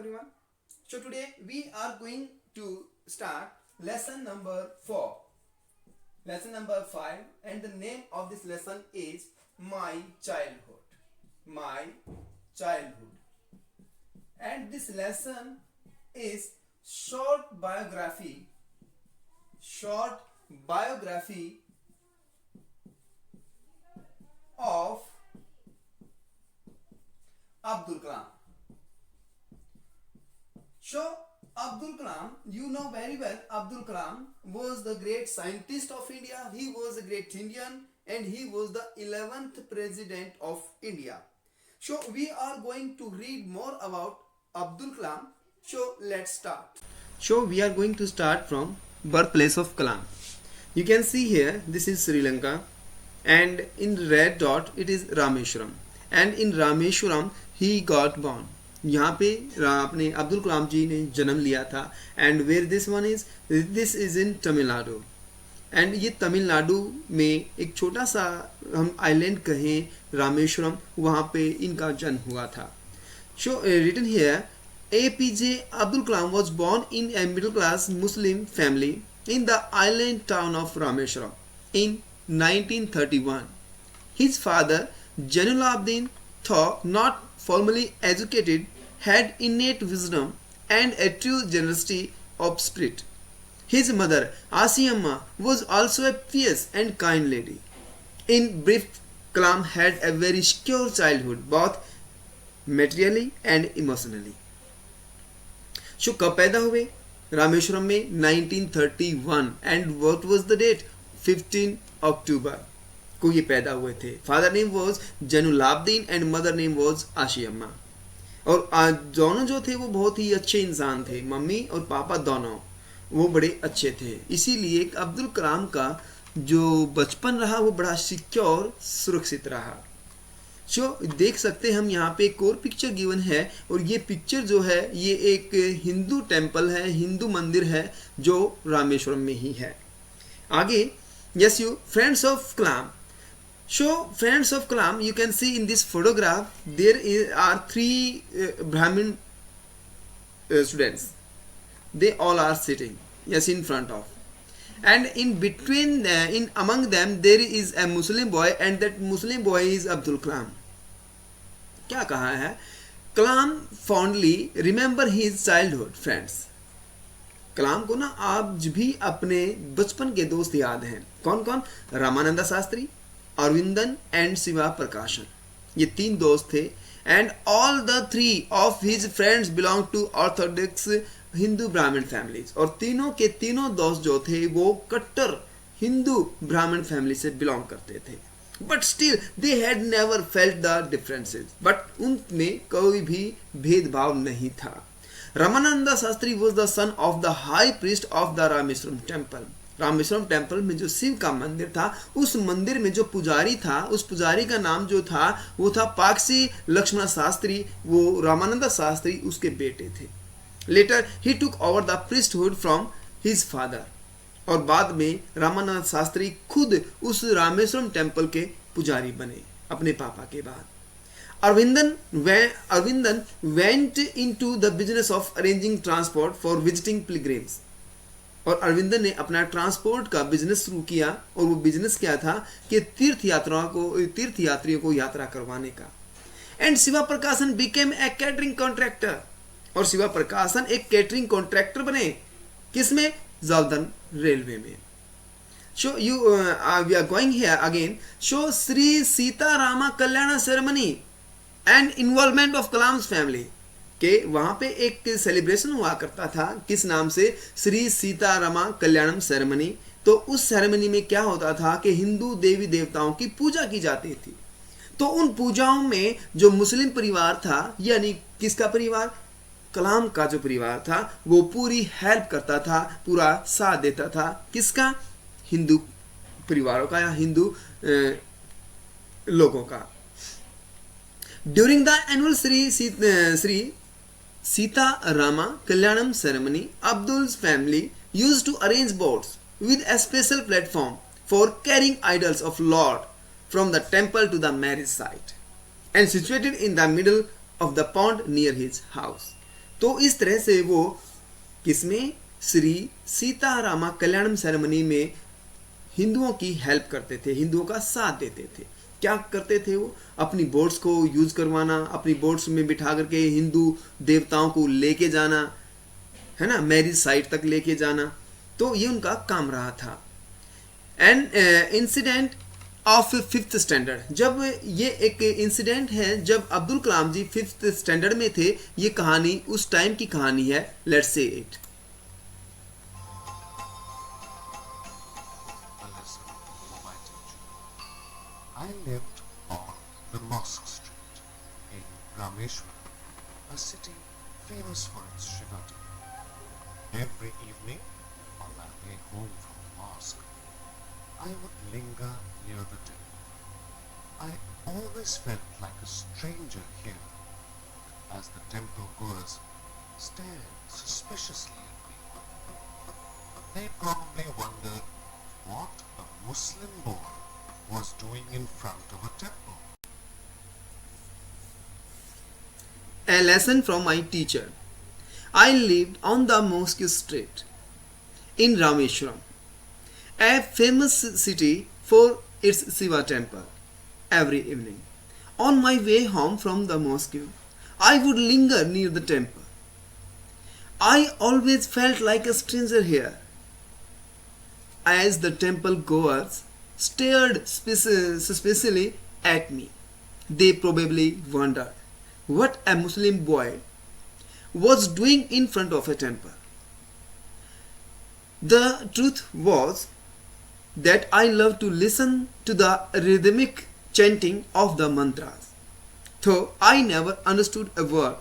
everyone. So today we are going to start lesson number 4. Lesson number 5, and the name of this lesson is My Childhood. My Childhood. And this lesson is short biography of Abdul Kalam. So Abdul Kalam, you know very well, Abdul Kalam was the great scientist of India. He was a great Indian and he was the 11th president of India. So we are going to read more about Abdul Kalam. So let's start. So we are going to start from birthplace of Kalam. You can see here, this is Sri Lanka, and in red dot it is Rameshwaram, and in Rameshwaram he got born. यहाँ पे अपने अब्दुल कलाम जी ने जन्म लिया था. And where this is in Tamil Nadu. And ये तमिलनाडु में एक छोटा सा हम आइलैंड कहें रामेश्वरम, वहाँ पे इनका जन्म हुआ था. So written here APJ Abdul Kalam was born in a middle class Muslim family in the island town of Rameshwaram in 1931. His father Jainulabdin, though not formally educated, had innate wisdom and a true generosity of spirit. His mother, Asiyamma, was also a fierce and kind lady. In brief, Kalam had a very secure childhood, both materially and emotionally. So, कब पैदा हुए? रामेश्वरम में 1931. And what was the date? 15 अक्टूबर को ये पैदा हुए थे. Father name was Jainulabdeen and mother name was Ashiyamma. और दोनों जो थे वो बहुत ही अच्छे इंसान थे. मम्मी और पापा दोनों वो बड़े अच्छे थे. इसीलिए अब्दुल कलाम का जो बचपन रहा वो बड़ा सिक्योर, सुरक्षित रहा. सो देख सकते हैं हम यहाँ पे एक और पिक्चर गिवन है, और ये पिक्चर जो है ये एक हिंदू टेम्पल है, हिंदू मंदिर है जो रामेश्वरम में ही है. आगे yes you friends of Kalam. So friends of Kalam, you can see in this photograph there are three Brahmin students. They all are sitting, yes, in front of, and in between, in among them there is a Muslim boy, and that Muslim boy is Abdul Kalam. क्या कहा है? Kalam fondly remember his childhood friends. कलाम को ना आज भी अपने बचपन के दोस्त याद हैं. कौन कौन? रामानंदा शास्त्री, अरविंदन एंड शिवा प्रकाशन. ये तीन दोस्त थे. And all the three of his friends belong to orthodox Hindu Brahmin families. और तीनों के तीनों दोस्त जो थे वो कट्टर हिंदू ब्राह्मण फैमिली से बिलोंग करते थे. But still they had never felt the differences. But उनमें कोई भी भेदभाव नहीं था. Ramananda Shastri was the son of the high priest of the Rameswaram temple. Rameswaram temple में जो शिव का मंदिर था, उस मंदिर में जो पुजारी था, उस पुजारी का नाम जो था वो था पाक्षी लक्ष्मण शास्त्री. वो रामानंदा शास्त्री उसके बेटे थे. Later he took over the priesthood from his father. और बाद में रामानंद शास्त्री खुद उस रामेश्वरम टेम्पल के पुजारी बने अपने पापा के बाद. Arvindan went into the business of arranging transport for visiting pilgrims. और अरविंदन ने अपना ट्रांसपोर्ट का बिजनेस शुरू किया. और वो बिजनेस क्या था कि तीर्थ यात्रियों को यात्रा करवाने का. एंड शिवा प्रकाशन बिकेम ए कैटरिंग कॉन्ट्रैक्टर. और शिवा प्रकाशन एक कैटरिंग कॉन्ट्रैक्टर बने. किसमें? जॉर्डन रेलवे में. So we are going here again. So Shri Sitarama Kalyan ceremony and involvement of Kalam's family के वहां पे एक सेलिब्रेशन हुआ करता था. किस नाम से? श्री सीतारामा कल्याणम सेरेमनी. तो उस सेरेमनी में क्या होता था कि हिंदू देवी देवताओं की पूजा की जाती थी. तो उन पूजाओं में जो मुस्लिम परिवार था, यानी किसका परिवार? कलाम का जो परिवार था, वो पूरी हेल्प करता था, पूरा साथ देता था. किसका? हिंदू परिवारों का या हिंदू लोगों का. During the annual Shri Sita Rama Kalyanam ceremony, Abdul's family used to arrange boats with a special platform for carrying idols of Lord from the temple to the marriage site, and situated in the middle of the pond near his house. तो इस तरह से वो किसमें, श्री सीतारामा कल्याणम ceremony में हिंदुओं की help करते थे, हिंदुओं का साथ देते थे। क्या करते थे वो, अपनी बोट्स को यूज करवाना, अपनी बोट्स में बिठा करके हिंदू देवताओं को लेके जाना, है ना, मैरिज साइट तक लेके जाना। तो ये उनका काम रहा था। And incident of fifth standard, जब ये एक इंसिडेंट है जब अब्दुल कलाम जी फिफ्थ स्टैंडर्ड में थे। ये कहानी उस टाइम की कहानी है, let's say it. I lived on the Mosque Street in Rameshwaram, a city famous for its Shivati. Every evening, on my way home from the mosque, I would linger near the temple. I always felt like a stranger here, as the temple goers stared suspiciously at me. They probably wondered what a Muslim boy was doing in front of a temple. A lesson from my teacher. I lived on the Mosque Street in Rameshwaram, a famous city for its Shiva temple. Every evening, on my way home from the mosque, I would linger near the temple. I always felt like a stranger here, as the temple goers stared suspiciously at me. They probably wondered what a Muslim boy was doing in front of a temple. The truth was that I loved to listen to the rhythmic chanting of the mantras, though I never understood a word.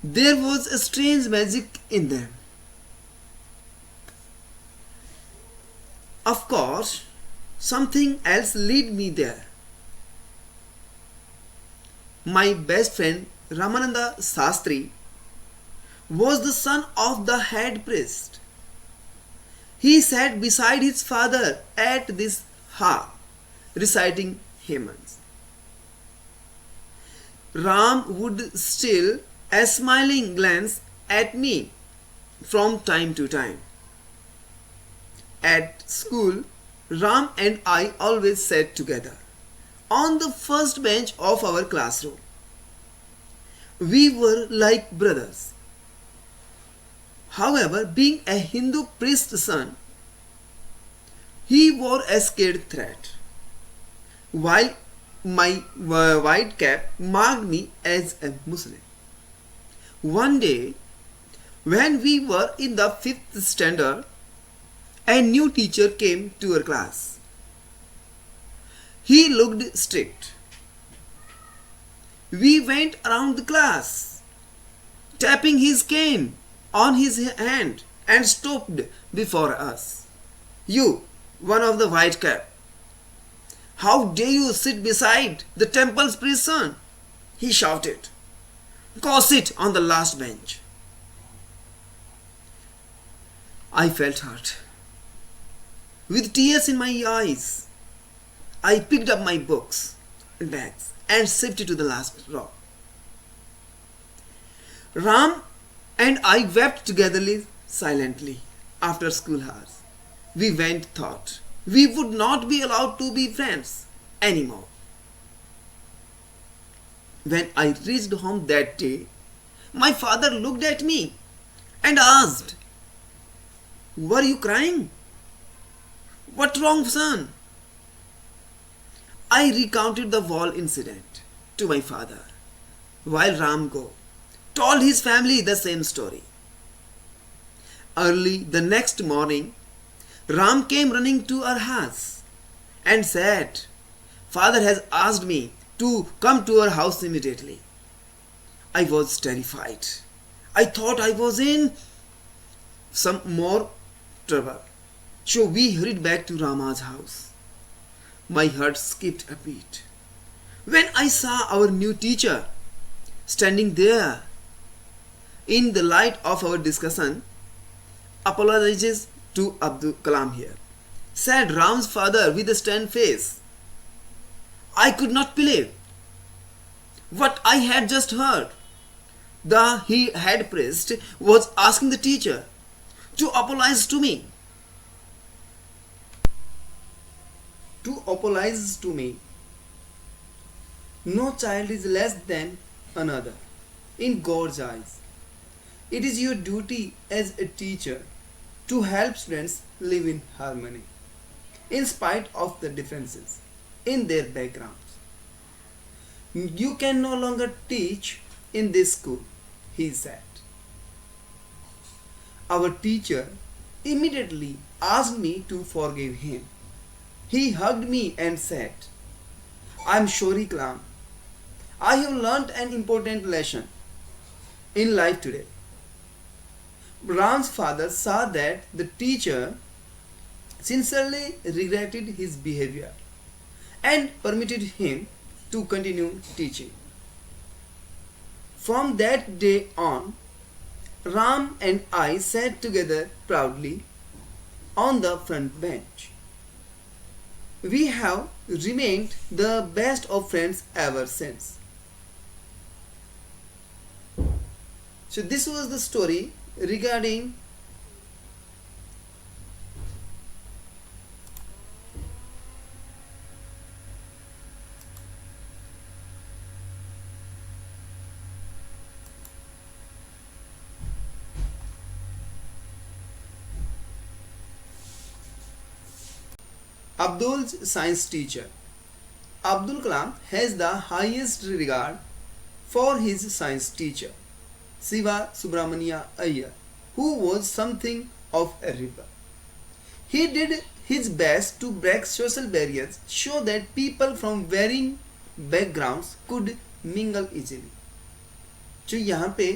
There was a strange magic in them. Of course, something else led me there. My best friend Ramananda Sastri was the son of the head priest. He sat beside his father at this hall, reciting hymns. Ram would steal a smiling glance at me from time to time. At school, Ram and I always sat together on the first bench of our classroom. We were like brothers. However, being a Hindu priest's son, he wore a scared threat, while my white cap marked me as a Muslim. One day, when we were in the 5th standard, a new teacher came to our class. He looked strict. We went around the class, tapping his cane on his hand, and stopped before us. You, one of the white cap, how dare you sit beside the temple's priest's son? He shouted. Go sit on the last bench. I felt hurt. With tears in my eyes, I picked up my books and bags and shifted to the last row. Ram and I wept together silently after school hours. We went thought we would not be allowed to be friends anymore. When I reached home that day, my father looked at me and asked, "Were you crying? What wrong, son?" I recounted the whole incident to my father, while Ramgo told his family the same story. Early the next morning, Ram came running to our house and said, "Father has asked me to come to our house immediately." I was terrified. I thought I was in some more trouble. So we hurried back to Rama's house. My heart skipped a beat when I saw our new teacher standing there. In the light of our discussion, "Apologizes to Abdul Kalam here," said Ram's father with a stern face. I could not believe what I had just heard. The head priest was asking the teacher to apologize to me. To apologize to me. No child is less than another in God's eyes. It is your duty as a teacher to help students live in harmony, in spite of the differences in their backgrounds. You can no longer teach in this school, he said. Our teacher immediately asked me to forgive him. He hugged me and said, "I'm sorry, Kalam. I have learned an important lesson in life today." Ram's father saw that the teacher sincerely regretted his behavior and permitted him to continue teaching. From that day on, Ram and I sat together proudly on the front bench. We have remained the best of friends ever since. So this was the story regarding Abdul's science teacher. Abdul Kalam has the highest regard for his science teacher, Siva Subramania Iyer, who was something of a rebel. He did his best to break social barriers so that people from varying backgrounds could mingle easily. जो यहाँ पे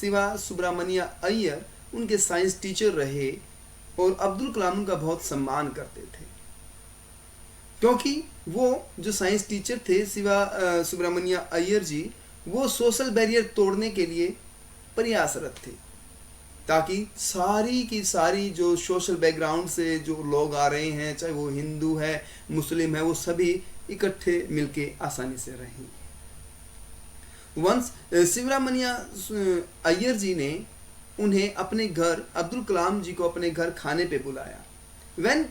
शिवा सुब्रमण्या अय्यर उनके science teacher रहे और अब्दुल कलाम उनका बहुत सम्मान करते थे, क्योंकि वो जो साइंस टीचर थे शिवा सुब्रमण्या अय्यर जी, वो सोशल बैरियर तोड़ने के लिए प्रयासरत थे, ताकि सारी की सारी जो सोशल बैकग्राउंड से जो लोग आ रहे हैं, चाहे वो हिंदू है मुस्लिम है, वो सभी इकट्ठे मिलके आसानी से रहें. वंस सुब्रमण्या अय्यर जी ने उन्हें अपने घर, अब्दुल कलाम जी को अपने घर खाने पे बुलाया. When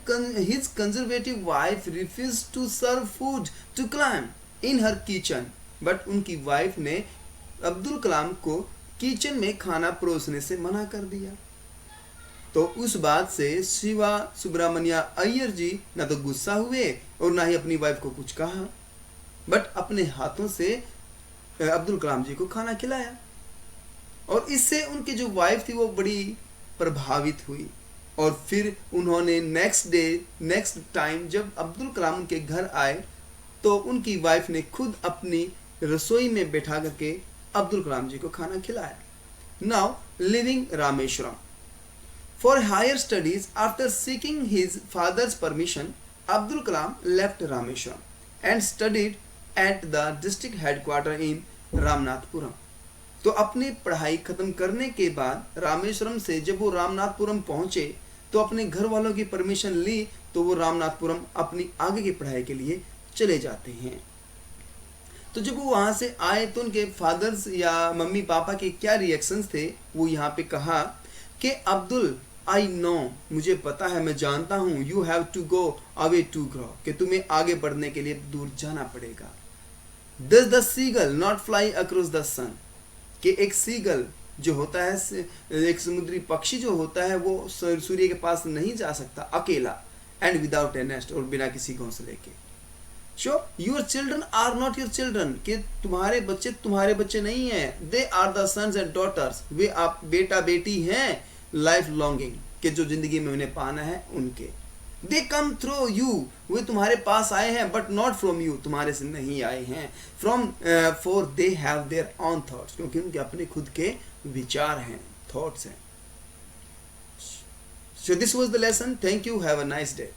his conservative wife refused to serve food to Kalam in her kitchen, but उनकी वाइफ ने अब्दुल कलाम को किचन में खाना परोसने से मना कर दिया. तो उस बात से शिवा सुब्रमण्या अय्यर जी ना तो गुस्सा हुए और ना ही अपनी वाइफ को कुछ कहा, बट अपने हाथों से अब्दुल कलाम जी को खाना खिलाया. और इससे उनकी जो वाइफ थी वो बड़ी प्रभावित हुई. और फिर उन्होंने नेक्स्ट टाइम जब अब्दुल कलाम उनके घर आए तो उनकी वाइफ ने खुद अपनी रसोई में बैठा करके अब्दुल कलाम जी को खाना खिलाया. Now living Rameswaram. For higher studies after seeking his father's permission, Abdul Kalam left Rameswaram and studied at the district headquarter in Ramanathapuram. तो अपनी पढ़ाई खत्म करने के बाद रामेश्वरम से जब वो रामनाथपुरम पहुंचे तो अपने घर वालों की परमिशन ली, तो वो रामनाथपुरम अपनी आगे की पढ़ाई के लिए चले जाते हैं. तो जब वो वहां से आए तो उनके फादर्स या मम्मी पापा के क्या रिएक्शंस थे, वो यहाँ पे कहा कि अब्दुल, आई नो, मुझे पता है, मैं जानता हूँ, you have to go away to grow, कि तुम्हें आगे बढ़ने के लिए दूर जाना पड़ेगा. Does the seagull not fly across the sun? कि एक सीगल जो होता है, एक समुद्री पक्षी जो होता है, वो सूर्य के पास नहीं जा सकता अकेला, एंड विदाउट ए नेस्ट, और बिना किसी घोंसले के. So your children are not your children, कि तुम्हारे बच्चे तुम्हारे बच्चे नहीं हैं. They are the sons and daughters, वे आप बेटा बेटी हैं लाइफ लॉन्गिंग, कि जो जिंदगी में उन्हें पाना है उनके. दे कम थ्रू यू, वे तुम्हारे पास आए हैं, बट नॉट फ्रॉम यू, तुम्हारे से नहीं आए हैं. From for they have their own thoughts, क्योंकि उनके अपने खुद के विचार हैं, थॉट्स हैं. So this was the lesson. Thank you. Have a nice day.